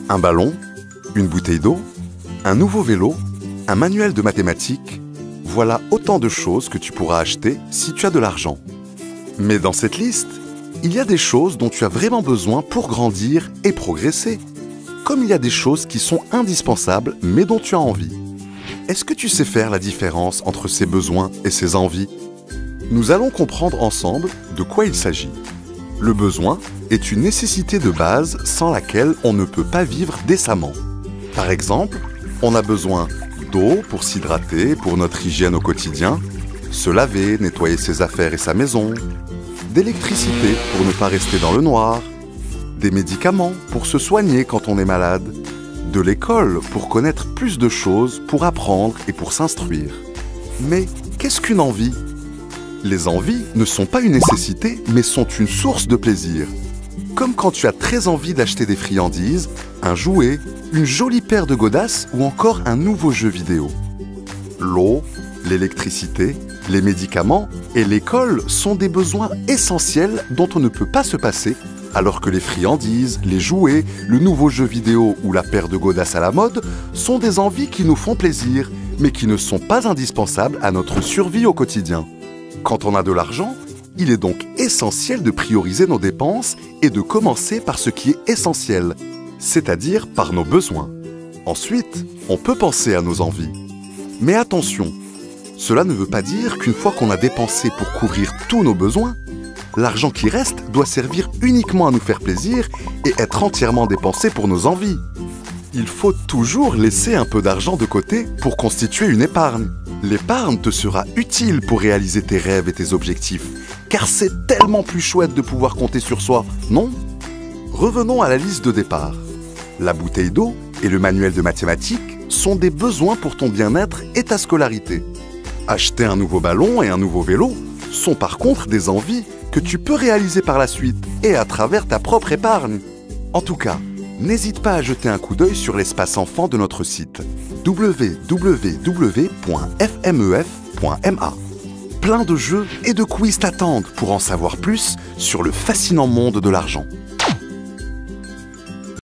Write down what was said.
Un ballon, une bouteille d'eau, un nouveau vélo, un manuel de mathématiques, voilà autant de choses que tu pourras acheter si tu as de l'argent. Mais dans cette liste, il y a des choses dont tu as vraiment besoin pour grandir et progresser. Comme il y a des choses qui sont indispensables mais dont tu as envie. Est-ce que tu sais faire la différence entre ces besoins et ces envies? Nous allons comprendre ensemble de quoi il s'agit. Le besoin est une nécessité de base sans laquelle on ne peut pas vivre décemment. Par exemple, on a besoin d'eau pour s'hydrater, pour notre hygiène au quotidien, se laver, nettoyer ses affaires et sa maison, d'électricité pour ne pas rester dans le noir, des médicaments pour se soigner quand on est malade, de l'école pour connaître plus de choses, pour apprendre et pour s'instruire. Mais qu'est-ce qu'une envie? Les envies ne sont pas une nécessité, mais sont une source de plaisir. Comme quand tu as très envie d'acheter des friandises, un jouet, une jolie paire de godasses ou encore un nouveau jeu vidéo. L'eau, l'électricité, les médicaments et l'école sont des besoins essentiels dont on ne peut pas se passer, alors que les friandises, les jouets, le nouveau jeu vidéo ou la paire de godasses à la mode sont des envies qui nous font plaisir, mais qui ne sont pas indispensables à notre survie au quotidien. Quand on a de l'argent, il est donc essentiel de prioriser nos dépenses et de commencer par ce qui est essentiel, c'est-à-dire par nos besoins. Ensuite, on peut penser à nos envies. Mais attention, cela ne veut pas dire qu'une fois qu'on a dépensé pour couvrir tous nos besoins, l'argent qui reste doit servir uniquement à nous faire plaisir et être entièrement dépensé pour nos envies. Il faut toujours laisser un peu d'argent de côté pour constituer une épargne. L'épargne te sera utile pour réaliser tes rêves et tes objectifs, car c'est tellement plus chouette de pouvoir compter sur soi, non? Revenons à la liste de départ. La bouteille d'eau et le manuel de mathématiques sont des besoins pour ton bien-être et ta scolarité. Acheter un nouveau ballon et un nouveau vélo sont par contre des envies que tu peux réaliser par la suite et à travers ta propre épargne. En tout cas, n'hésite pas à jeter un coup d'œil sur l'espace enfant de notre site www.fmef.ma. Plein de jeux et de quiz t'attendent pour en savoir plus sur le fascinant monde de l'argent.